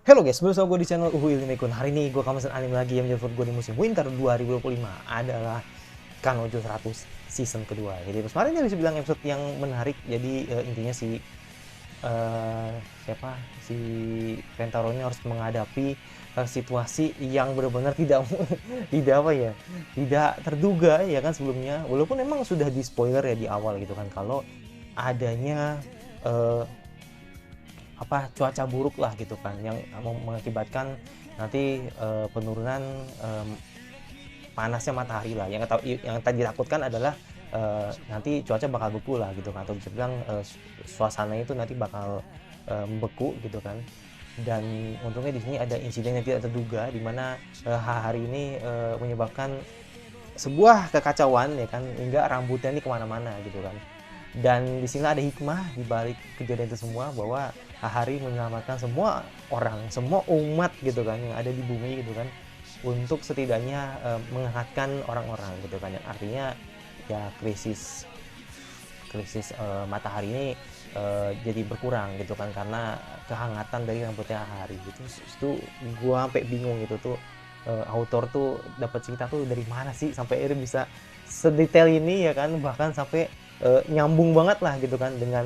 Halo guys, bersama gue di channel Uhu Ilmekun. Hari ini gue akan anime lagi yang menjadi favorit gue di musim Winter 2025 adalah Kanojo 100 season kedua. Jadi kemarin bisa bilang episode yang menarik. Jadi intinya si Rentaro ini harus menghadapi situasi yang benar-benar tidak tidak terduga ya kan sebelumnya. Walaupun emang sudah di spoiler ya di awal gitu kan kalau adanya cuaca buruk lah gitu kan yang mengakibatkan nanti penurunan panasnya matahari lah yang tadi ditakutkan adalah nanti cuaca bakal beku lah gitu kan, atau bisa bilang suasana itu nanti bakal membeku gitu kan. Dan untungnya di sini ada insiden yang tidak terduga di mana hari ini menyebabkan sebuah kekacauan ya kan, hingga rambutnya ini kemana-mana gitu kan. Dan di sini ada hikmah di balik kejadian itu semua, bahwa Hahari menyelamatkan semua orang, semua umat gitu kan yang ada di bumi gitu kan, untuk setidaknya menghangatkan orang-orang gitu kan, yang artinya ya krisis matahari ini jadi berkurang gitu kan karena kehangatan dari rambutnya Hahari gitu. Itu gua sampai bingung gitu tuh, author tuh dapat cerita tuh dari mana sih sampai akhirnya bisa sedetail ini ya kan, bahkan sampai nyambung banget lah gitu kan dengan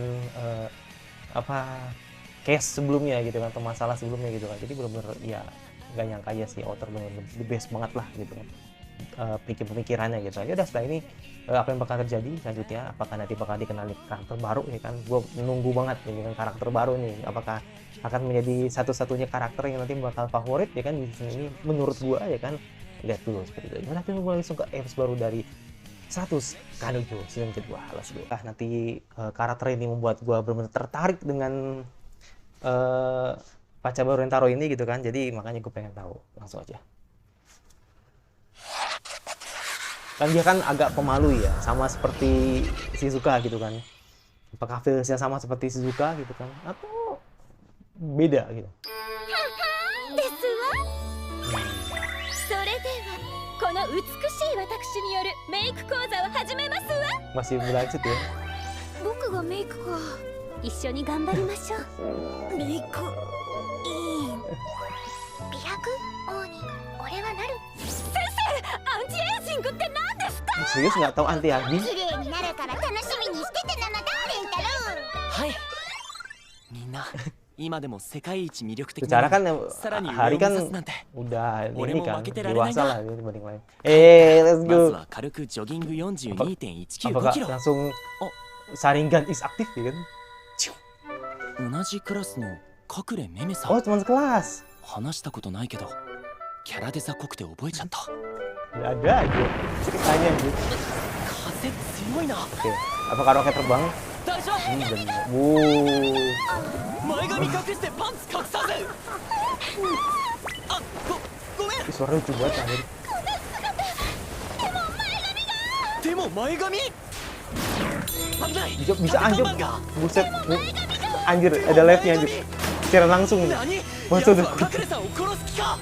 case sebelumnya gitu kan, atau masalah sebelumnya gitu kan. Jadi benar-benar ya nggak nyangka aja sih, author benar-benar the best banget lah gitu kan pemikirannya gitu. Ya udah, setelah ini apa yang bakal terjadi selanjutnya, apakah nanti bakal dikenali karakter baru ya kan, gue nunggu banget dengan karakter baru nih, apakah akan menjadi satu-satunya karakter yang nanti bakal favorit ya kan di sini menurut gue ya kan. Lihat dulu seperti itu. Nanti gue langsung ke episode baru dari 100 Kanojo season kedua. Let's go. Nanti karakter ini membuat gue benar-benar tertarik dengan pacar baru Rentaro ini gitu kan. Jadi makanya gue pengen tahu, langsung aja. Kan dia kan agak pemalu ya, sama seperti Shizuka gitu kan. Apakah feelsnya sama seperti Shizuka gitu kan, atau beda gitu? Masih berlanjut ya. 僕がメイクか。一緒に頑張りましょう。メイクいい。美白王に俺はなる。先生、アンチエイジングって何ですか？ Serius nggak tahu anti aging? 綺麗になるから楽しみにしててなのだ、レンタロウ。はい。みんな今でも世界一魅力的 Secara な kan さらに上 Hari を目 kan 指すなんて。 udah Boleh ini mau kan pakai dewasa terangan lah nggak? dibanding lain. ま Let's ず go. は軽くジョギング42.195 Apakah キロ。 langsung Sharingan is aktif ya kan? 同じクラスの隠れメメさ Oh ん。 teman sekelas. 話したことないけど、キャラデザ濃くて覚えちゃった。 Nggak ada aja ceritanya gitu. 風強いな。 Oke, apakah roket terbang? 大丈夫。 Bener. Wow. 前髪隠してパンツ隠さず。あ、ごめん。 Ih, suara lucu banget anjir. でも前髪。危ない。 Bisa anjir. 100が。 Buset. Anjir, ada live-nya anjir. Secara langsung nih. 何？ Waduh, やつは隠れさんを殺す気か。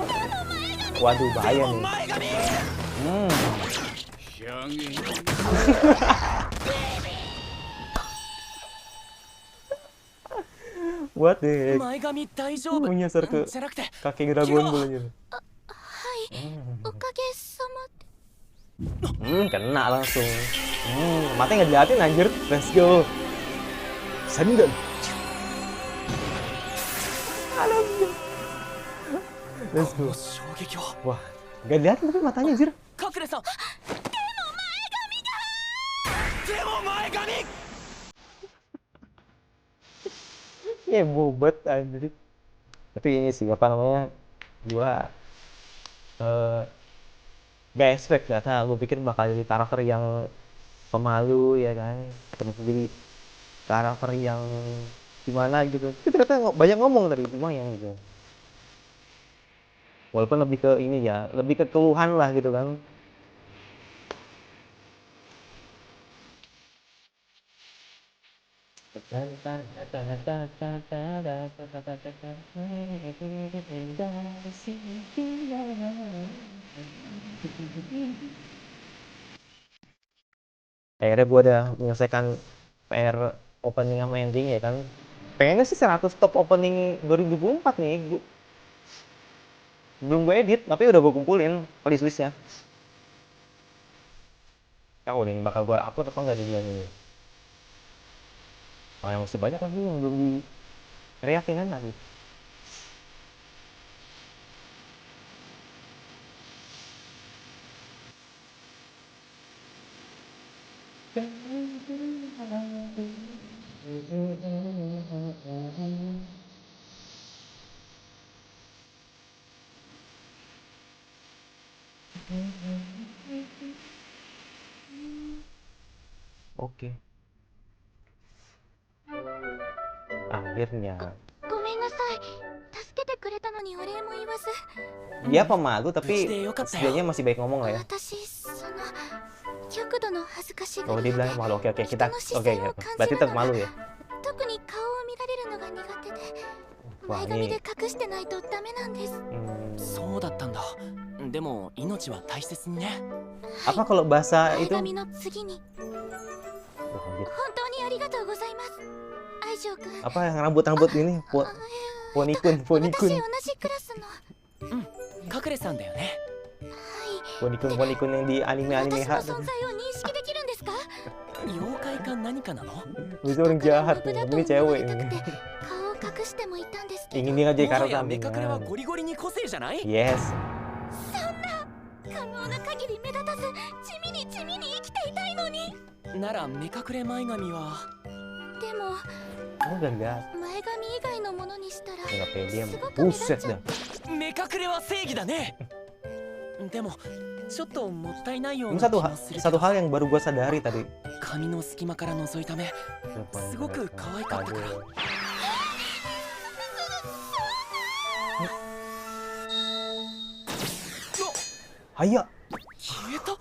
Waduh, で bahaya も nih. 前髪。 What the heck? 前髪大丈夫。 Menyasar ke じゃなくて。 kakek Dragon Ball anjir. おかげさまで。 Kena langsung. Matanya nggak diliatin anjir. Let's go. Sharingan. Let's こ go. の衝撃は。 Wah, nggak diliatin tapi matanya anjir. 隠れさん。でも前髪。 Ya bobat anjir. Tapi ini sih apa namanya, gua gak expect, gak tahu. Gue pikir bakal jadi karakter yang pemalu ya kan, terus jadi karakter yang gimana gitu. Tapi ternyata banyak ngomong tadi, cuma yang gitu. Walaupun lebih ke ini ya, lebih ke keluhan lah gitu kan. Akhirnya gue udah menyelesaikan PR opening sama ending ya kan. Pengennya sih 100 top opening 2024 nih. Belum gue edit, tapi udah gue kumpulin list-listnya. Tahu nih bakal gue upload apa nggak di bulan ini. Oh, yang masih banyak lagi yang belum di reaksi kan lagi. Oke. Akhirnya. ごめんなさい。助けてくれたのにお礼も言わず。 Dia pemalu tapi Udah, yuk, Kak, setidaknya masih baik ngomong lah ya. 私極度の恥ずかしが Oh り dia 屋 bilang で malu. Oke 人 kita の視 oke 線を感 berarti じる tetap のが malu ya. 特に顔を見られるのが苦手で Wah 前髪 ini で隠してないとダメなんです。 そうだったんだ。でも命は大切にね。 apa kalau bahasa 前 itu? 髪の次に Oh, 本当にありがとうございます。愛情くん。 apa yang rambut ini? Ponikun, 私同 Ponikun. じクラスの。カクレさんだよね。はい。 Ponikun, Ponikun yang di 私 anime-anime の存在を認識できるんですか？ 妖怪か何かなの？ Itu orang jahat nih, だ ini と思わ cewek れたく nih. て顔を隠してもいたんですけど。 Ingin dia ngajak もは karo やメカクレは sampingan. ゴリゴリに個性じゃない？ Yes. 可能な限り目立たず地味に生きていたいのに。ならメカクレ前髪は。でも Oh enggak. 前髪以外のものにしたら Enggak pede. すごく目立 Buset っちゃ dah. う。メカクレは正義だね。でもちょっともったいないよう Ini な気 satu もするけ satu ど。 hal yang baru gua sadari tadi. 髪の隙間から覗いた目、すごく可愛かったから。 Haya, 消えた？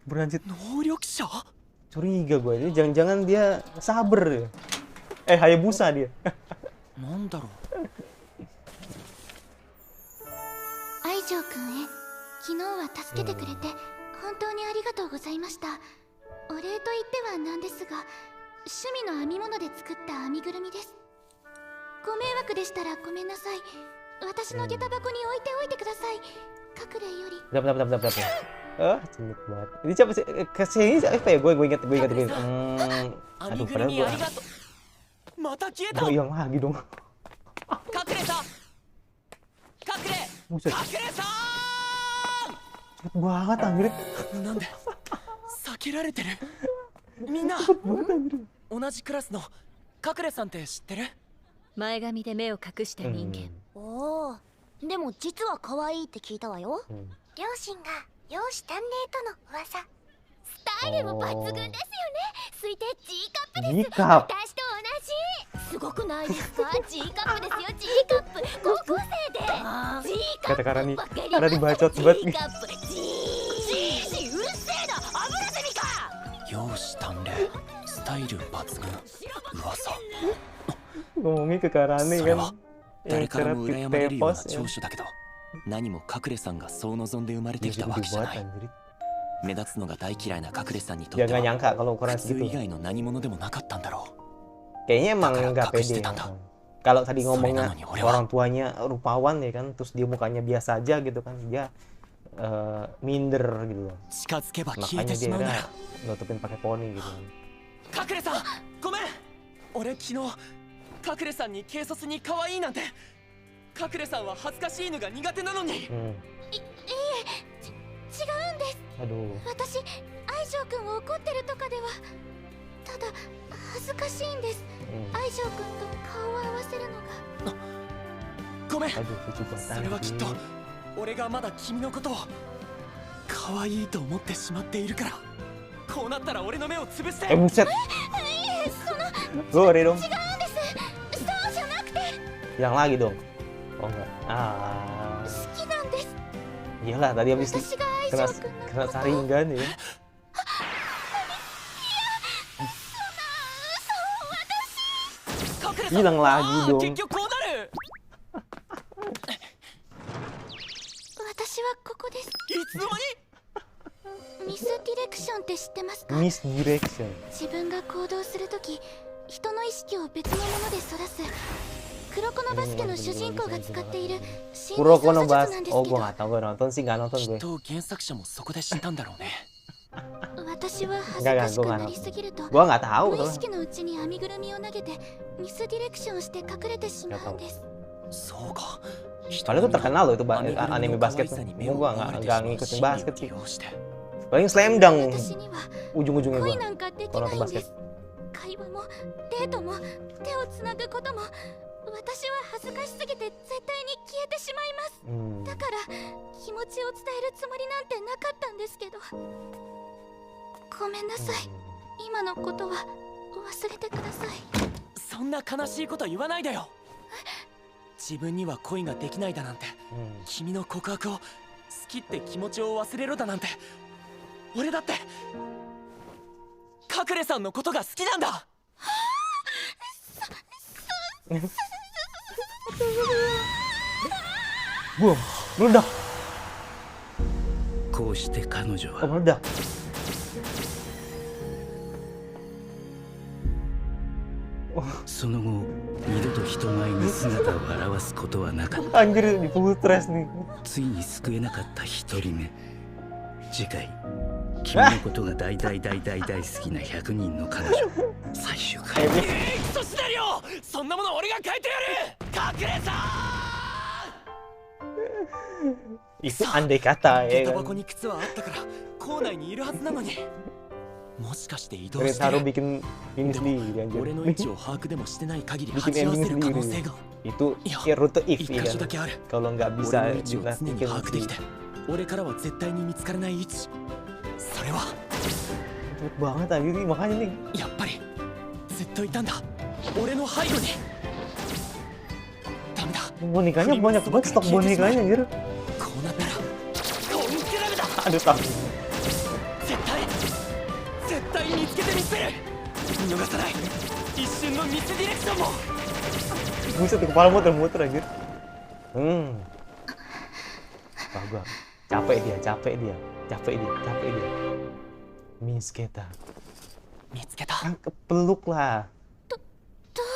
berlanjut 能力者？ curiga gue ini jangan-jangan dia saber ya. Hayabusa dia. なんだろう。愛情くんへ昨日は助けてくれて本当にありがとうございました。お礼と言ってはなんですが趣味の編み物で作った編みぐるみです。ご迷惑でしたらごめんなさい。私の下駄箱に置いておいてください。隠れより Bentar. Cenut banget. Ini siapa sih? Kesini siapa ya? Gue inget. 編 Aduh, みぐる padahal み gue ありがとう。また消えた。 hilang lagi dong. 隠れた。隠れ。 Buset, 隠れさ cepet banget anjir. ーん。なんで避けられてる。みんな Banget anjir. 同じクラスの隠れさんって知ってる？前髪で目を隠した人間、おお、でも実は可愛いって聞いたわよ。 両親が容姿端麗との噂。スタイルも抜群ですよね。推定 G カップです。 G カップ。私と同じ。すごくないですか？ G カップですよ。G カップ。高校生で G カップ Kata-kata nih, ばっかり。 karena dibacot banget G nih. カップ。G うるせえな。油ゼミか。容姿端麗、スタイル抜群、噂。 Ngomongin ke Karane それ kan. は Yang 誰から cara も羨まれるような tepos ya. 長所だけど、何も隠れさんがそう望んで生まれて Dia きたわけ gede じゃ banget ない。 anjir. 目立つのが大嫌いな隠れさんにとっ Dia て nggak は nyangka kalau ukuran 普通以 segitu. 外の何者でもなかったんだろ Kayaknya emang Kakak nggak kakak pede. tanda. Kalau tadi ngomongnya Soalnya nanya orang. orang tuanya rupawan ya kan, terus dia mukanya biasa aja gitu kan, dia minder gitu loh. う。近づけば消え Makanya てし dia まうんだよ。 udah nutupin pakai poni gitu kan. 隠れさん、ごめん。俺昨日隠れさんに軽率に可愛いなんて。隠れさんは恥ずかしいのが苦手なのに。 違うんです。 Aduh. 私、愛情くんを怒ってるとかでは。ただ、恥ずかしいんです。愛情くんと顔を合わせるのが。ごめん。 Aduh, lucu banget. それはきっと anjir. 俺がまだ君のことを可愛いと思ってしまっているから。こうなったら俺の目を潰して。 Buset. いえ、Sorry dong. 違うんです。そうじゃなくて、 Hilang lagi dong. Oh enggak. Ah. 好きなんです。 Iyalah tadi habis 私が愛 kena 情くんの kena ことを。 saringan ya. Hilang lagi dong. 結局こうなる。私はここです。いつの間に？ミスディレクションって知ってますか？ Miss misdirection. 自分が行動するとき人の意識を別のものでそらす黒子のバスケの主人公が使っている心理 Kuroko 操 no 作 Bas. 術なんです Oh, け gue ど nggak tahu, gue nonton sih, nggak き nonton っ gue. と原作者もそこで知ったんだろうね。私は恥ずかしくなりすぎると Gue nggak tahu 無意 soalnya. 識のうちに編みぐるみを投げてミスディレクションして隠れてしまうんです そうか。 Padahal itu terkenal loh itu anime basket. Cuma gue nggak ngikutin basket sih. Paling slam dunk 私には ujung-ujungnya 恋 gue なんかでき kalau な nonton いんで basket. す会話もデートも手をつなぐことも私は恥ずかしすぎて絶対に消えてしまいます Hmm. だから気持ちを伝えるつもりなんてなかったんですけどごめんなさい今のことは忘れてくださいそんな悲しいこと言わないでよ。自分には恋ができないだなんて、 Hmm. 君の告白を好きって気持ちを忘れろだなんて、俺だってカクレさんのことが好きなんだ。 Boom, meledak. こうして彼女 Oh, は meledak. その後二度と人前に姿を現すことはなかった Anjir, di punggung stres nih. ついに救えなかった一人目次回君のことが大大大大大好きな100人の彼女最終回 Kayak クソシナリオ、そんなもの俺が変えてやる。カクレさ itu andai kata ん。 ya 下駄 kan. 箱に靴はあったから校内にいるはずなのに、もしかして移動 Chris して Haru る。 bikin ini sendiri 俺の位 anjir. 置を把握でもしてない限り Bikin 鉢合わ ending せる可能 sendiri. 性が Itu Iya. ya rute if 一 ya 箇所 kan. だけある。 Kalau nggak 俺 bisa の位置を常に dinasti 把握できて、俺からは絶対に見つからない位置。それは cepet banget anjir nih, makanya nih やっぱりずっといたんだ。俺の背後に。ダメだ。 bonekanya banyak banget stok bonekanya anjir. こうなったらコンクラブだ。 Aduh tak. 絶対見つけてみせる。見逃さない。一瞬のミスディレクションも。 Buset tuh, kepala muter-muter anjir. Wah, gua capek dia. Miss Keta. 見つけた。 Tangkep, peluk lah. ど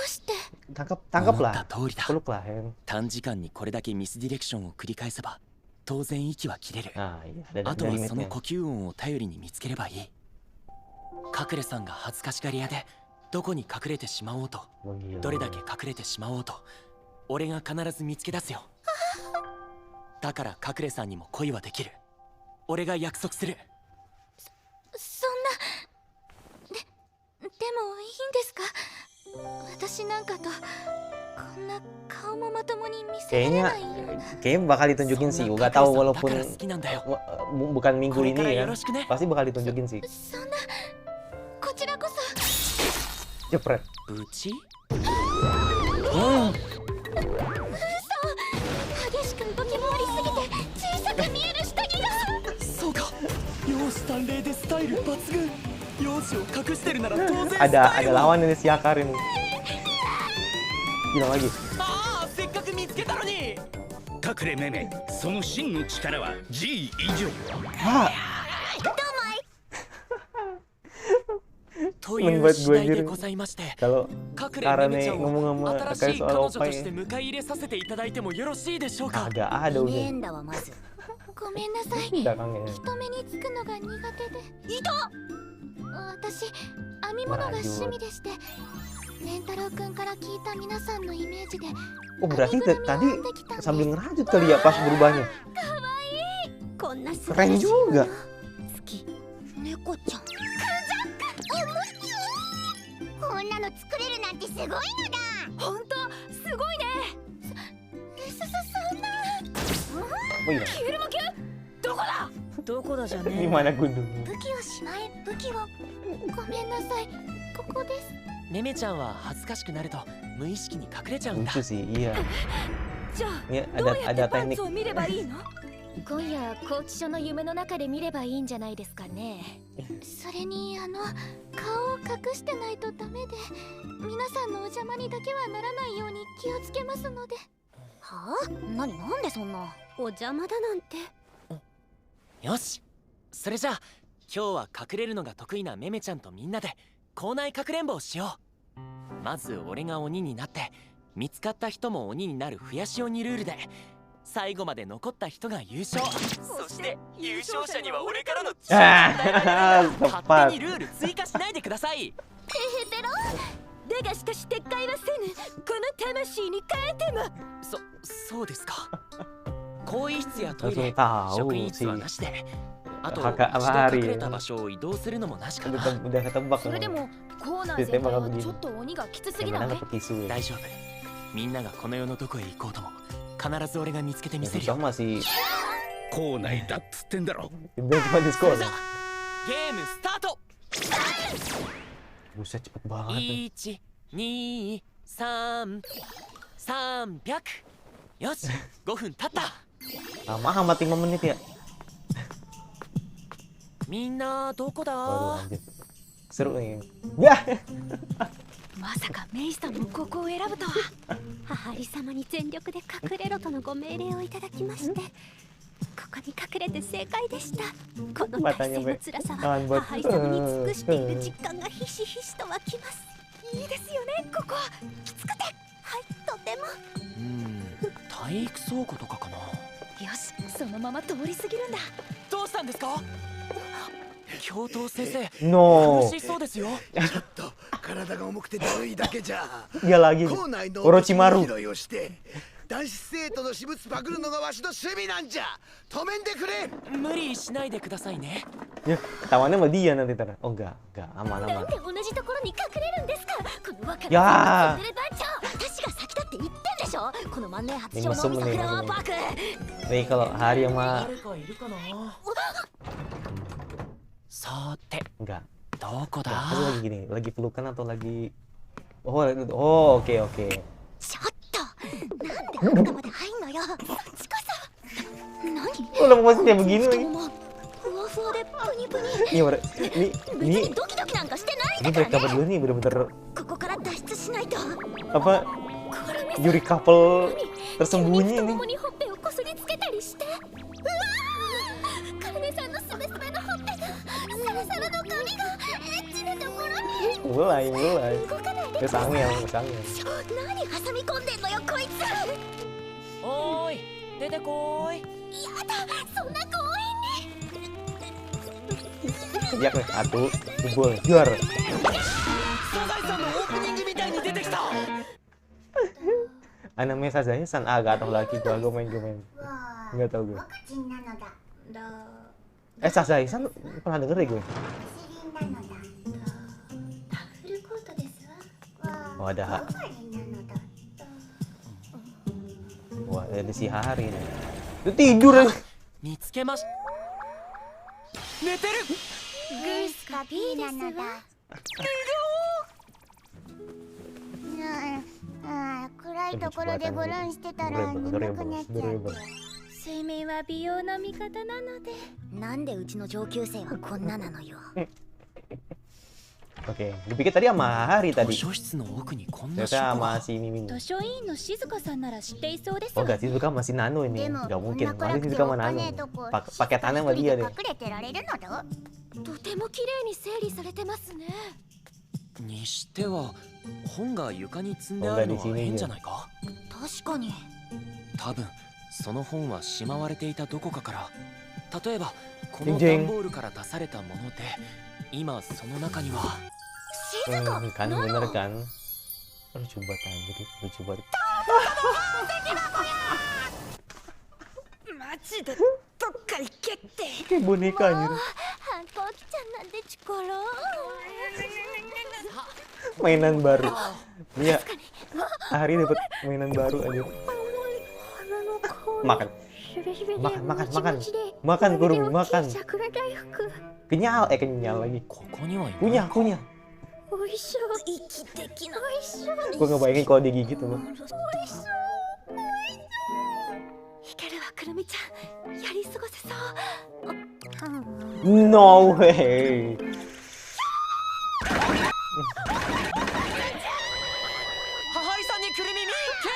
うして Tangkep 思っ lah. た通りだ。 Peluk lah ya. 短時間にこれだけミスディレクションを繰り返せば当然息は切れる。 Nah, iya, ada あとは limitnya. その呼吸音を頼りに見つければいい。カクレさんが恥ずかしがり屋でどこに隠れてしまおうと、 Oh, iya. どれだけ隠れてしまおうと、俺が必ず見つけ出すよ。だからカクレさんにも恋はできる。俺が約束する。そんなでもいいんですか私なんかとこんな顔もまともに見せられ Kayaknya ないような kayaknya bakal ditunjukin sih. そん Gak なカク tahu レさんだから walaupun 好きなんだよ。 bukan minggu これから ini よ ya. ろしくね。 Pasti bakal ditunjukin sih. そんなこちらこそ Jepret. うち Hmm. 激しく動き回りすぎて小さく見える下着がそうか。容姿端麗でスタイル抜群。容姿を隠してるなら当然ス Ada タイ ada ルも。 lawan ini si Akar ini. Bilang lagi. ああ、せっかく見つけたのに。隠れめめその真の力は G 以上 Ah, という次第でございまして、 kalau 隠れめめちゃん ngomong を sama 新し Akai い彼 soal 女 opa として ya. 迎え入れさせていただいてもよろしいでしょうか。 Kagak ada ねえ udah. んだわまずごめんなさい Belakangnya. 人目につくのが苦手でいた私編み物が趣味でしてレンタロウくんから聞いた皆さんのイメージで Oh, berarti 編みぐるみを tadi 編んできたんです sambil ngerajut kali ya pas berubahnya. こんな素 Keren 晴らしい juga. 好き猫ちゃんこんなの作れるなんてすごいのだ。ほんとすごいねそんな Oh iya. ヒルモキュどこだどこだじゃ Di ね mana gunung? 武器をしまえ、武器を。ごめんなさいここですめめちゃんは恥ずかしくなると無意識に隠れちゃうんだ。 Lucu sih, iya. じゃあ Ini どう ada やって ada パン teknik. ツを見ればいいの今夜拘置所の夢の中で見ればいいんじゃないですかねそれに顔を隠してないとダメで皆さんのお邪魔にだけはならないように気をつけますのではあなんでそんなお邪魔だなんてよし、それじゃあ今日は隠れるのが得意なメメちゃんとみんなで校内かくれんぼをしよう。まず俺が鬼になって見つかった人も鬼になる増やし鬼ルールで最後まで残った人が優勝。そして優勝者には俺からの超Ah, 勝 tepat. 手にルール追加しないでください。だがしかし撤回はせぬ。この魂に変えても。そうですか。更衣室やトイ Langsung レ、 tahu 職員室は sih. なしで、あと Kakak 一 Amari 度隠れ ya. た場所を移動するのもなしかな。 Udah ketebak それで emang. も校内 Ceritanya 全体 bakal は begini. ちょっと鬼がきつすぎ Yang ない menang dapat tisu ya. 大丈夫。みんながこの世のどこへ行こうとも必ず俺が見つけてみ Ya, せる Susah よ。 masih 校内だっつってんだろ。 dia cuma di それ sekolah. じゃゲームスタート。 Buset cepet banget. 1、2、3、300。よし、5分経った。 Lama amat 5 menit ya. みんなどこ Waduh だ？ anjir. Seru nih. Ya. まさかメイさんもここを選ぶとは。母リ様に全力で隠れろとのご命令をいただきまして、ここに隠れて正解でした。この体勢の辛さは母リ様に尽くしている実感がひしひしと湧きます。いいですよね、ここ。きつくて、はい、とても。体育倉庫とかかな。よし、そのまま通り過ぎるんだ。どうしたんですか？教頭先生、 No. 苦しそうですよ。ちょっと体が重くてだるいだけじゃ。 Dia lagi. 校内の Orochimaru. 拾いをして男子生徒の私物パクるのがわしの趣味なんじゃ。止めんでくれ。無理しないでくださいね。 Ya, ketahuannya sama dia nanti ntar. Oh enggak, aman なん aman. で同じところに隠れるんですか。この若いやーツンデレ団長、私が先だって言ってんでしょ。この万年初 Ini 章 mesum の nih, フラワ mesum ーパーク。 Nih kalau Hari sama 誰かいるかな。さて、 enggak. どこ Nah, だ？ aku lagi gini, lagi pelukan atau lagi Oh, oke oke. ちょっと、なんであんたまで入んのよ。そっちこそ。何？ Udah posisinya begini 太 lagi. ももふわふわでプニプニ。 Ini ber- 別 ini にドキドキなんかしてないん ini だから mereka ね。 berdua nih bener-bener ここから脱出しないと。 apa これめ Yuri couple 太 tersembunyi も nih. もにほっぺをこすりつけたりして。うわー、カルネさんのすべすべのほっぺが、サラサラの髪がエッチなところに。 Mulai. 動かないで。 Kesangnya. 何挟み込んでんのよこいつ。おーい、出てこーい。やだ、そんな強引に。 Ya nih, satu, jebol, juar. サザエさんのオープニングみたいに出てきた。 Anime Sazaya San Aga atau lagi gua main. Enggak tahu gue. ワクチンなのだ。 Sazaya San pernah denger deh gue. 薬なのだ。フルコートですわ。 Oh, ada ワカリなのだ。 Wah, ada si Hari nih. Itu tidur aja. 見つけまし。寝てる。グースか B なのだ。暗いところでゴロンしてたら眠くなっちゃって。睡眠は美容の味方なので。なんでうちの上級生はこんななのよ。 Oke, dipikir tadi sama Hari 図 tadi. 書室の奥にこんな Ternyata 書庫 sama が。 si Mimin. 図書委員の静香さんなら知っていそうです Oh, わ。 gak Shizuka masih Nano ini. でも Gak こん mungkin. な暗 Masih くて Shizuka お sama っか Nano. ねえとこ Paketannya sama dia deh. 隠れてられるのだ。とても綺麗に整理されてますね。にしては本が床に積んであるのは変じゃないか。確かに。多分その本はしまわれていたどこかから、例えばこのジンジン段ボールから出されたもので、今その中には。 静香、 Kan bener kan? Lucu banget anjir, lucu banget. マジでどっか行けって。 Kayak boneka anjir. 反抗期ちゃんなんで力。 Mainan baru. Iya. Hari dapat mainan baru anjir. Makan. Makan Kurumi, makan. Kenyal lagi. ここにはいない。 Kunyah. おいしょ、息的な。おいしょ。 Gue ngebayangin kalau digigit tuh. いけるわ、くるみちゃん。やり過ごせそう。 No way. 母りさんにくるみ見っけ。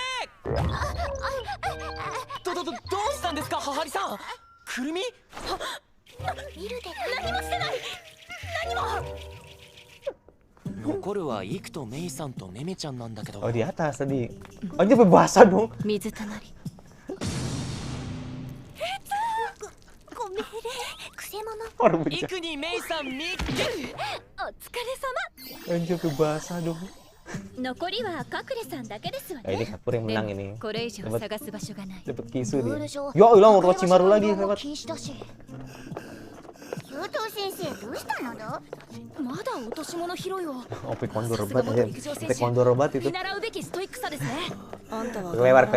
どうしたんですか、母りさん。くるみ？見るで何もしてない。何も。残るはイクとメイさんとメメちゃんなんだけど Oh di atas tadi. Oh dia berbahasa dong. 水たまり。ご命令くせ者 Orang イ becak. クにメイさんみっけ。お疲れ Anjir berbahasa dong. 様。残りはカクレさんだけですわ Ini ね。 Kapur yang で menang も ini. これ以上探す場所がない。 Dapat kisu ルー dia. ル上 Ya Allah, Orochimaru lagi 会話 lewat. 禁止だし教頭先生どうしたのだまだ落とし物拾いを。 Oh, taekwondo さす robat が元 ya. 陸上選手。 Taekwondo robat itu. 見習うべきストイックさですね。あんたは Kelewar.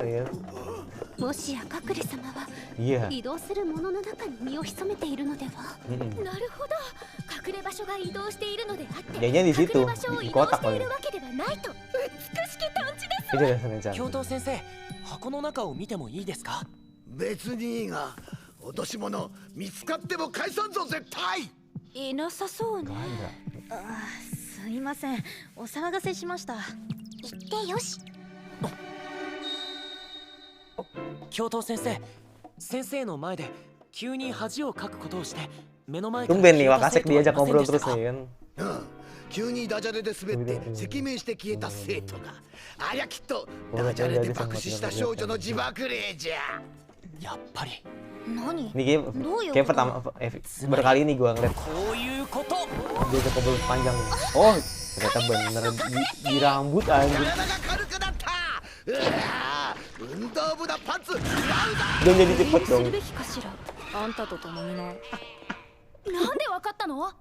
Ya. もしやカクレ様は Iya. 移動するものの中に身を潜めているのでは。 Mm-mm. なるほど。隠れ場所が移動しているのであって、 Kayaknya di 隠 situ れ場所を di 移動 kotak してい kali. るわけではないと。美しき探知です。 Itu dah sengaja. 教頭先生、箱の中を見てもいいですか？別にいいが落とし物見つかっても返さんぞ絶対。いなさそうね。 Nggak ada. すいません。お騒がせしました。言ってよし教頭先生、先生の前で急に恥をかくことをして目の前 Tumben nih 消えた Wakasek 生徒はい diajak ません ngobrol でした terus か？ nih kan. うん急にダジャレで滑って赤面して消えた生徒がありゃきっとダジャレで爆死した少女の自爆霊じゃ。やっぱり何 Ini game Duh, ya kayak udah. pertama baru kali ini gua ngeliat こういうこと。 dia ke kabel panjang. Oh, ternyata bener di rambut 体 anjing. が軽くなったうわー運動部だパンツ Dia jadi cepet す dong. るべきかしら。あんたと共にな。なんでわかったの？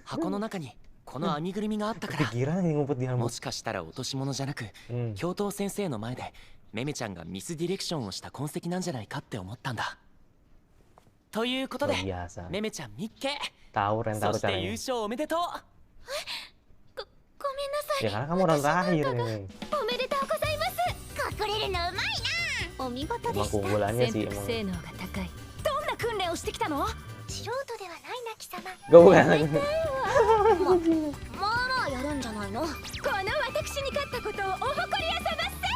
箱の中にこの編みぐるみがあったから。 Kepikiran nih ngumpet di も rambut. しかしたら落とし物じゃなく、 Hmm. 教頭先生の前でメメちゃんがミスディレクションをした痕跡なんじゃないかって思ったんだ。ということで Luar biasa. メメちゃんみっけ、 Tahu そ Rentaro して優 caranya. 勝おめでとう。ごめんなさい。 Ya karena kamu orang terakhir ini. おめでとうございます。隠れるのうまいお見事で Emang した。 keunggulannya 潜 sih 伏 emang. 性能が高い。どんな訓練をしてきたの？な素人ではないな貴様 Gak bukan. まあまあやるんじゃないのこの私に勝ったことをお誇りあさまっせ。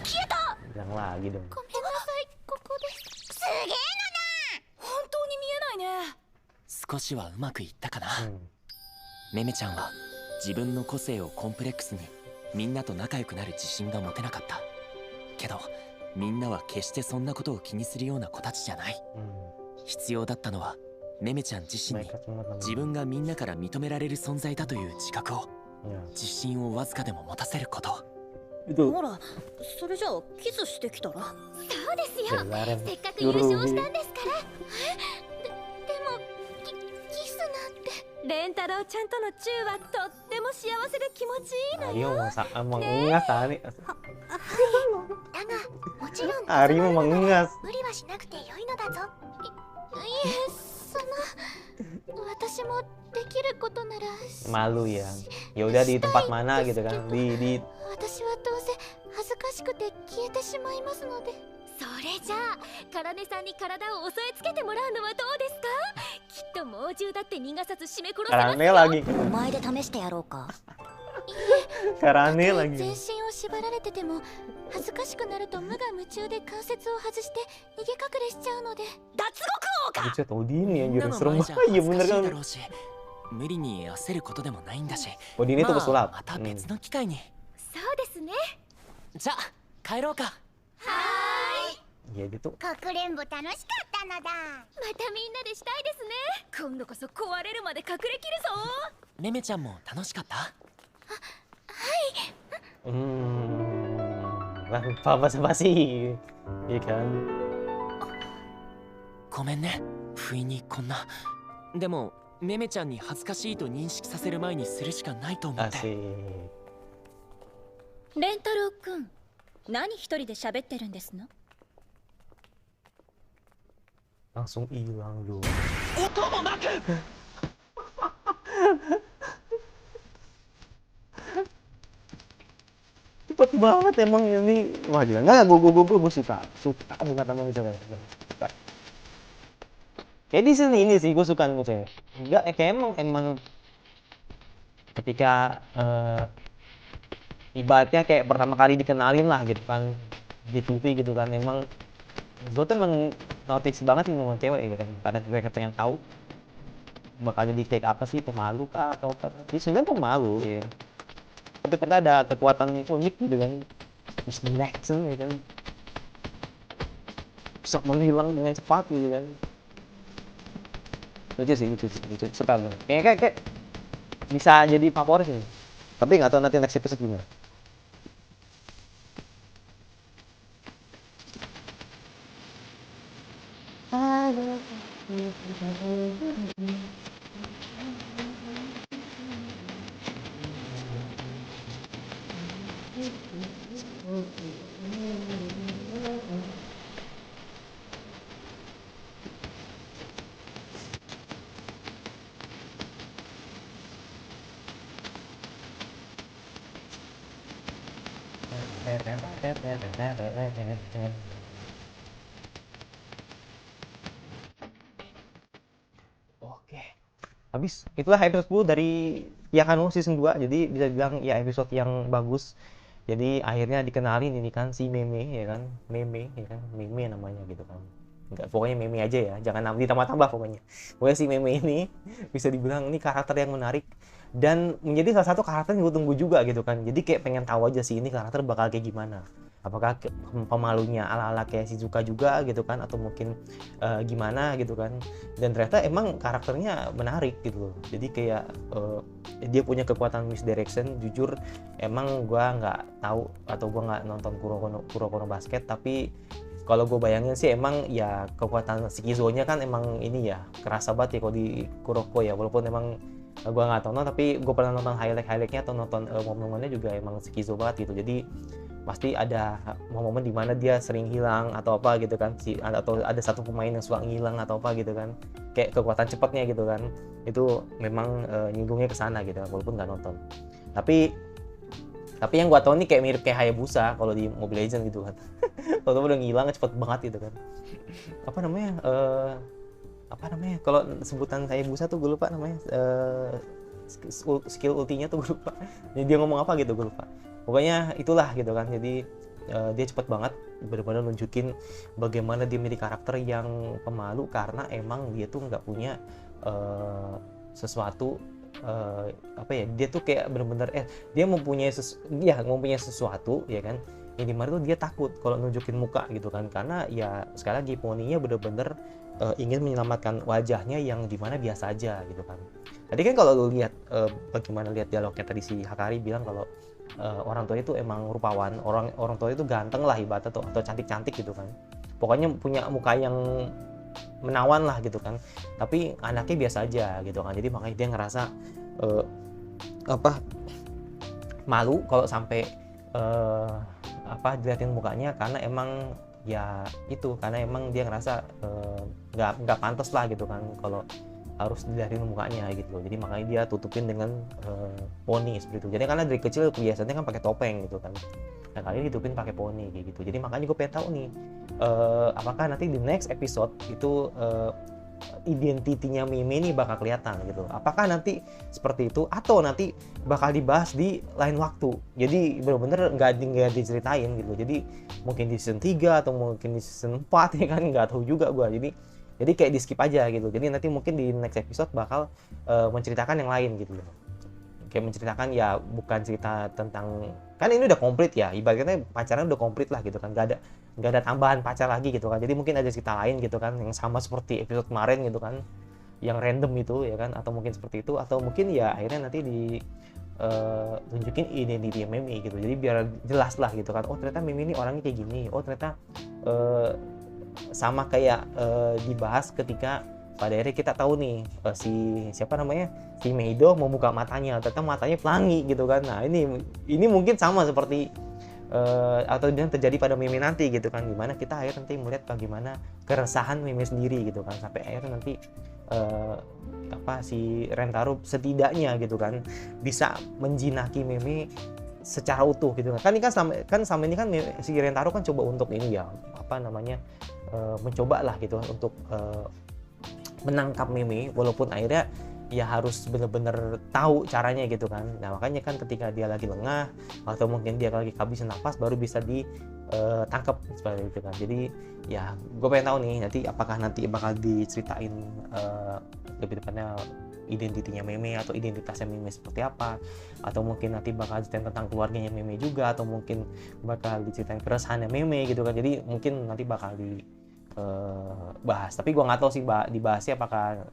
消えた。 Bilang lagi dong. ごめんなさい。ここです。すげえ本当に見えないね。少しはうまくいったかな。 Hmm. メメちゃんは自分の個性をコンプレックスにみんなと仲良くなる自信が持てなかったけど、みんなは決してそんなことを気にするような子たちじゃない。 Hmm. 必要だったのはメメちゃん自身に Mereka cuma teman. 自分がみんなから認められる存在だという自覚を、 Ya. 自信をわずかでも持たせること。 Itu ほら、それじゃあキスしてきたら。そうですよ。 kemarin せっかく優勝したん Yuri. ですから。でもキスなんて。レンタロウちゃんとのチューはとっても幸せで気持ちいいの Aryo emang ngegas tadi. だがもちろん Aryo emang ngegas. 無理はしなくてよいのだぞいえ、私もできることなら。 Malu ya. Ya udah di tempat mana gitu kan. Di 私はどうせ恥ずかしくて消えてしまいますので。それじゃあ、カラネさんに体を押さえつけてもらうのはどうですか？きっと猛獣だって逃がさず締め殺せます Karane よ。 lagi. お前で試してやろうか Karane 全 lagi. 身を縛られてても恥ずかしくなると無我夢中で関節を外して逃げ隠れしちゃうので。脱獄王か。 Buset, Odin ya みん anjir なの serem 前じゃ banget. Iya 恥ず bener かしい kan. だろうし、無理に焦ることでもないんだし、 Odin itu まあ pesulap. また別の機会に。そうですね。じゃあ帰ろうか。 Iya gitu. かくれんぼ楽しかったのだまたみんなでしたいですね。今度こそ壊れるまで隠れきるぞ。メメちゃんも楽しかった？ Apa basa-basi. Iya kan. ごめんね、不意にこんな。でもメメちゃんに恥ずかしいと認識させる前にするしかないと思って。 Asik. レンタロウくん、何一人で喋ってるんですの？ Langsung hilang dong. Cepet banget emang ini. Wah gila. Nggak, gue suka. Suka bukan teman misalnya. Suka. Kayak di sini ini sih gue suka nih saya. Enggak, kayak emang ketika ibaratnya kayak pertama kali dikenalin lah gitu kan di TV gitu kan, emang gue tuh emang notice banget nih sama cewek gitu kan, karena mereka pengen tahu bakal jadi kayak apa sih, pemalu kah atau apa. Jadi sebenarnya pemalu ya, tapi ternyata ada kekuatan unik gitu kan, misdirection gitu kan, bisa menghilang dengan cepat gitu kan. Lucu sih, suka gue. Kayak bisa jadi favorit sih, tapi nggak tahu nanti next episode gimana. Oke. Habis itulah episode 10 dari Yakano season 2. Jadi bisa bilang ya episode yang bagus. Jadi akhirnya dikenalin ini kan si Meme ya kan. Meme ya kan. Meme namanya gitu kan. Enggak, pokoknya Meme aja ya. Jangan ditambah-tambah pokoknya. Pokoknya si Meme ini bisa dibilang ini karakter yang menarik dan menjadi salah satu karakter yang gue tunggu juga gitu kan. Jadi kayak pengen tahu aja sih ini karakter bakal kayak gimana. Apakah pemalunya ala-ala kayak Shizuka juga gitu kan, atau mungkin gimana gitu kan. Dan ternyata emang karakternya menarik gitu loh. Jadi kayak dia punya kekuatan misdirection. Jujur emang gua nggak tahu atau gua nggak nonton Kuroko no Basket, tapi kalau gue bayangin sih emang ya kekuatan Shikizo-nya kan emang ini ya kerasa banget ya kalau di Kuroko ya, walaupun emang gue nggak tonton, tapi gue pernah nonton highlight-nya atau nonton momen-momennya juga emang Shikizo banget gitu. Jadi pasti ada momen-momen dimana dia sering hilang atau apa gitu kan, atau ada satu pemain yang suka ngilang atau apa gitu kan, kayak kekuatan cepatnya gitu kan, itu memang nyinggungnya ke sana gitu walaupun nggak nonton. Tapi yang gua tahu nih kayak mirip kayak Hayabusa kalau di Mobile Legends gitu kan. Kalau udah ngilang cepet banget gitu kan. Apa namanya kalau sebutan Hayabusa tuh gue lupa namanya, skill ultinya tuh gue lupa. Jadi dia ngomong apa gitu gue lupa. Pokoknya itulah gitu kan. Jadi dia cepet banget benar-benar nunjukin bagaimana dia menjadi karakter yang pemalu karena emang dia tuh nggak punya sesuatu apa ya, dia tuh kayak benar-benar dia mempunyai sesuatu ya kan, yang dimana tuh dia takut kalau nunjukin muka gitu kan, karena ya sekali lagi poninya benar-benar ingin menyelamatkan wajahnya yang dimana biasa aja gitu kan. Tadi kan kalau lu lihat bagaimana lihat dialognya tadi, si Hakari bilang kalau orang tua itu emang rupawan, orang tua itu ganteng lah ibaratnya atau cantik-cantik gitu kan, pokoknya punya muka yang menawan lah gitu kan, tapi anaknya biasa aja gitu kan. Jadi makanya dia ngerasa malu kalau sampai dilihatin mukanya, karena emang ya itu, karena emang dia ngerasa nggak pantas lah gitu kan kalau harus dilihatin mukanya gitu. Jadi makanya dia tutupin dengan poni seperti itu. Jadi karena dari kecil biasanya kan pakai topeng gitu kan, nah kali ini ditutupin pakai poni kayak gitu. Jadi makanya gue pengen tahu nih apakah nanti di next episode itu identitinya Meme ini bakal kelihatan gitu. Apakah nanti seperti itu atau nanti bakal dibahas di lain waktu. Jadi bener-bener nggak diceritain gitu. Jadi mungkin di season 3 atau mungkin di season 4 ya kan, nggak tahu juga gue. Jadi kayak di skip aja gitu. Jadi nanti mungkin di next episode bakal menceritakan yang lain gitu loh. Kayak menceritakan ya bukan cerita tentang, kan ini udah komplit ya, ibaratnya pacaran udah komplit lah gitu kan, nggak ada tambahan pacar lagi gitu kan. Jadi mungkin ada cerita lain gitu kan yang sama seperti episode kemarin gitu kan, yang random itu ya kan, atau mungkin seperti itu, atau mungkin ya akhirnya nanti tunjukin identity Meme gitu. Jadi biar jelas lah gitu kan, oh ternyata Meme ini orangnya kayak gini, oh ternyata sama kayak dibahas ketika pada akhirnya kita tahu nih si Meido mau buka matanya, ternyata matanya pelangi gitu kan. Nah ini mungkin sama seperti atau yang terjadi pada Meme nanti gitu kan, dimana kita akhirnya nanti melihat bagaimana keresahan Meme sendiri gitu kan, sampai akhirnya nanti si Rentaro setidaknya gitu kan bisa menjinaki Meme secara utuh gitu kan. Sama ini kan si Rentaro kan coba untuk ini ya mencoba lah gitu untuk menangkap Meme, walaupun akhirnya ya harus bener-bener tahu caranya gitu kan. Nah makanya kan ketika dia lagi lengah atau mungkin dia lagi kehabisan napas baru bisa ditangkap seperti itu kan. Jadi ya gue pengen tahu nih nanti apakah nanti bakal diceritain lebih depannya identitinya Meme atau identitasnya Meme seperti apa, atau mungkin nanti bakal diceritain tentang keluarganya Meme juga, atau mungkin bakal diceritain keresahannya Meme gitu kan. Jadi mungkin nanti bakal bahas, tapi gue nggak tahu sih dibahasnya apakah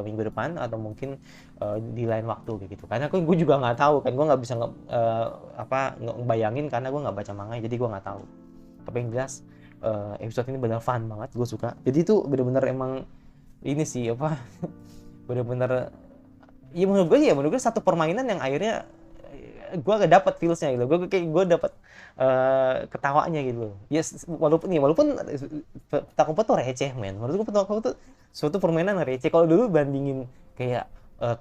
minggu depan atau mungkin di lain waktu kayak gitu, karena gue juga nggak tahu kan, gue nggak bisa ngebayangin karena gue nggak baca manga, jadi gue nggak tahu. Tapi yang jelas episode ini benar fun banget, gue suka. Jadi itu bener-bener emang ini sih apa bener-bener ya menurut gue satu permainan yang akhirnya gue gak dapet feelsnya gitu. Gue dapet ketawanya gitu. Ya walaupun Takupa tuh receh men. Menurut gue Takupa tuh suatu permainan receh. Kalau dulu bandingin kayak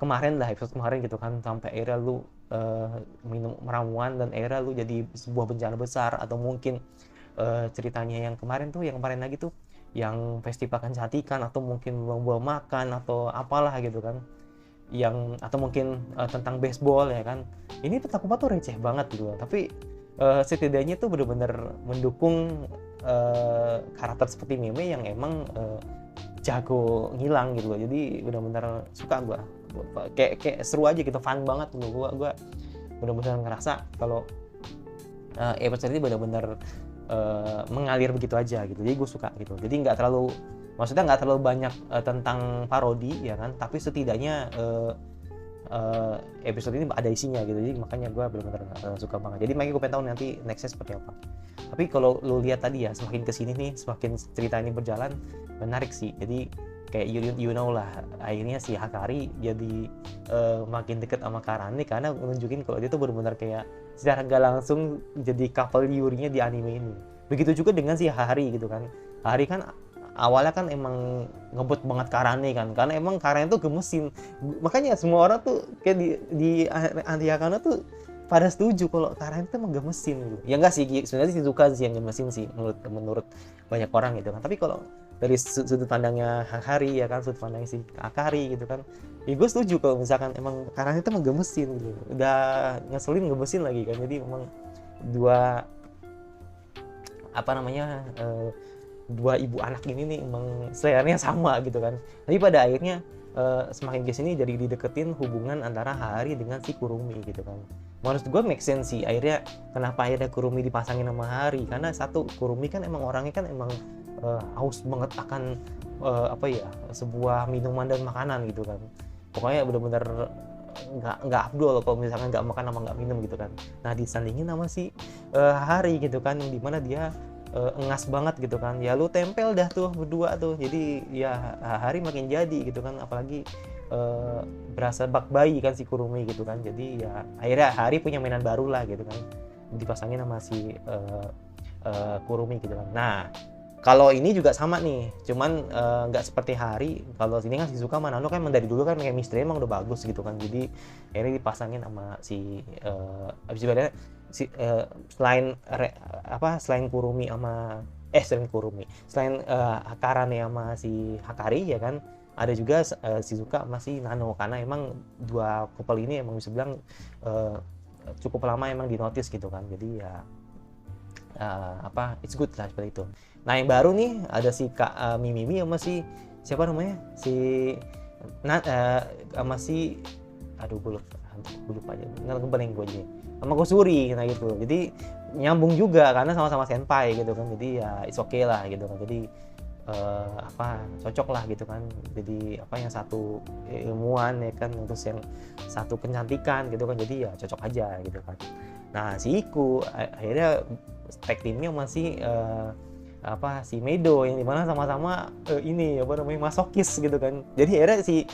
kemarin lah, episode kemarin gitu kan, sampai akhirnya lu minum ramuan dan akhirnya lu jadi sebuah bencana besar, atau mungkin ceritanya yang kemarin lagi tuh yang festival kecantikan, atau mungkin lomba makan atau apalah gitu kan, yang atau mungkin tentang baseball ya kan. Ini tuh Takupa tuh receh banget gitu, tapi setidaknya tuh bener-bener mendukung karakter seperti Meme yang emang jago ngilang gitu loh. Jadi bener-bener suka gue, kayak seru aja gitu, fun banget gitu. Gue bener-bener ngerasa kalau episode ini bener-bener mengalir begitu aja gitu. Jadi gue suka gitu. Jadi nggak terlalu banyak tentang parodi ya kan, tapi setidaknya episode ini ada isinya gitu. Jadi makanya gue benar-benar suka banget. Jadi makanya gue pengen tahu nanti nextnya seperti apa. Tapi kalau lu lihat tadi ya, semakin kesini nih, semakin cerita ini berjalan menarik sih. Jadi kayak you know lah, akhirnya si Hakari jadi makin deket sama Karane karena menunjukin kalau dia tuh benar-benar kayak secara nggak langsung jadi couple Yuri-nya di anime ini. Begitu juga dengan si Hari gitu kan. Hari kan awalnya kan emang ngebut banget Karane kan, karena emang Karane tuh gemesin. Makanya semua orang tuh kayak di anti Hakano tuh pada setuju kalau Karane tuh emang gemesin gitu. Ya enggak sih, sebenarnya sih suka sih yang gemesin sih menurut banyak orang gitu kan. Tapi kalau dari sudut pandangnya Hakari ya kan, sudut pandang si Akari gitu kan, ya gue setuju kalau misalkan emang Karane itu emang gemesin gitu, udah ngeselin gemesin lagi kan. Jadi memang dua ibu anak ini nih emang seleranya sama gitu kan. Tapi pada akhirnya semakin kesini jadi dideketin hubungan antara Hari dengan si Kurumi gitu kan. Menurut gue make sense sih akhirnya kenapa akhirnya Kurumi dipasangin sama Hari, karena satu, Kurumi kan emang orangnya kan emang haus banget akan sebuah minuman dan makanan gitu kan. Pokoknya bener-bener nggak abdul kalau misalkan nggak makan sama nggak minum gitu kan. Nah disandingin sama si Hari gitu kan, yang dimana dia engas banget gitu kan. Ya lu tempel dah tuh berdua tuh, jadi ya Hari makin jadi gitu kan. Apalagi berasa bak bayi kan si Kurumi gitu kan. Jadi ya akhirnya Hari punya mainan baru lah gitu kan, dipasangin sama si Kurumi gitu kan. Nah kalau ini juga sama nih, cuman nggak seperti Hari. Kalau sini kan Shizuka sama Nano kan emang dari dulu kan chemistry emang udah bagus gitu kan. Jadi akhirnya dipasangin sama si abis itu ada selain Kurumi sama selain Karane sama si Hakari ya kan, ada juga Shizuka sama si Nano, karena emang dua couple ini emang bisa bilang cukup lama emang di notice gitu kan. Jadi ya it's good lah seperti itu. Nah yang baru nih ada si Kak Mimimi sama si siapa namanya sama si gue lupa aja, nggak kebening gue aja sama Kosuri nah gitu. Jadi nyambung juga karena sama-sama senpai gitu kan. Jadi ya it's okay lah gitu kan. Jadi cocok lah gitu kan. Jadi yang satu ilmuwan ya kan, terus yang satu kecantikan gitu kan. Jadi ya cocok aja gitu kan. Nah si Iku akhirnya tag teamnya masih si Medo, yang dimana sama-sama masokis gitu kan. Jadi akhirnya si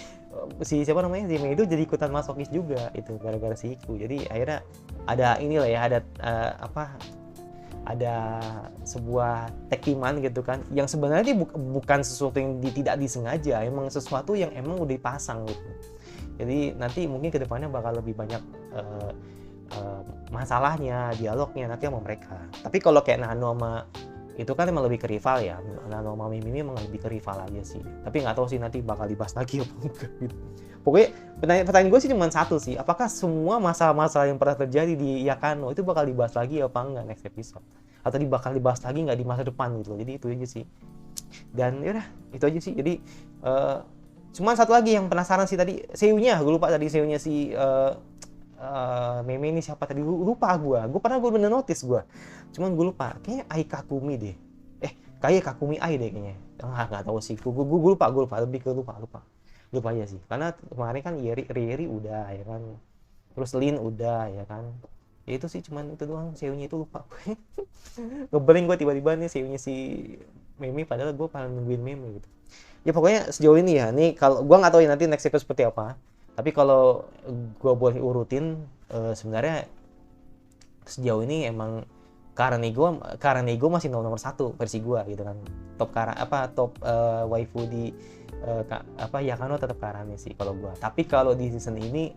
Medo jadi ikutan masokis juga itu gara-gara si Iku. Jadi akhirnya ada inilah ya, ada sebuah tag teaman gitu kan, yang sebenarnya bukan sesuatu yang tidak disengaja, emang sesuatu yang emang udah dipasang gitu. Jadi nanti mungkin kedepannya bakal lebih banyak masalahnya, dialognya nanti sama mereka. Tapi kalau kayak Nano sama itu kan emang lebih ke rival ya, Nano sama Mimi emang lebih ke rival aja sih. Tapi nggak tahu sih nanti bakal dibahas lagi apa enggak gitu. Pokoknya pertanyaan gue sih cuma satu sih, apakah semua masalah-masalah yang pernah terjadi di Yakano itu bakal dibahas lagi apa enggak next episode, atau bakal dibahas lagi nggak di masa depan gitu loh. Jadi itu aja sih, dan yaudah itu aja sih. Jadi cuman satu lagi yang penasaran sih tadi, seiyunya gue lupa tadi, seiyunya si Meme ini siapa tadi, lupa gue pernah gue bener notice gue, cuman gue lupa, kayaknya Ai Kakumi deh, kayak Kakumi Ai deh kayaknya, nggak tahu sih, gue lupa lebih ke lupa aja sih, karena kemarin kan Rieri udah ya kan, terus Lin udah ya kan, ya itu sih, cuman itu doang, seiyunya itu lupa. Ngeblank gue tiba-tiba nih seiyunya si Meme, padahal gue paling nungguin Meme gitu. Ya pokoknya sejauh ini ya, nih kalau gue nggak tahu ya nanti next episode seperti apa. Tapi kalau gue boleh urutin, sebenarnya sejauh ini emang Karanego masih nomor 1 versi gue gitu kan. Top waifu di Yakano tetap Karane sih kalau gue. Tapi kalau di season ini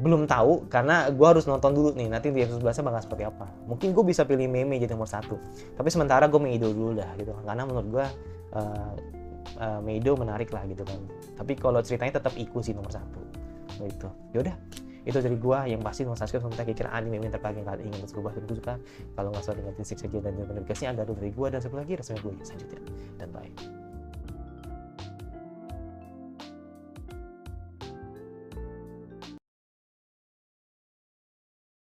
belum tahu, karena gue harus nonton dulu nih. Nanti di episode bahasa bakal seperti apa. Mungkin gue bisa pilih Meme jadi nomor 1. Tapi sementara gue Meido dulu dah gitu. Karena menurut gue Meido menarik lah gitu kan. Tapi kalau ceritanya tetap Iku sih nomor 1 gitu. Yaudah, itu dari gua. Yang pasti mau subscribe komentar kira-kira anime yang terbaik yang kalian ingin terus gua suka. Kalau nggak suka dengan 6 saja dan notifikasinya ada dari gua, dan satu lagi rasanya gue selanjutnya, dan bye.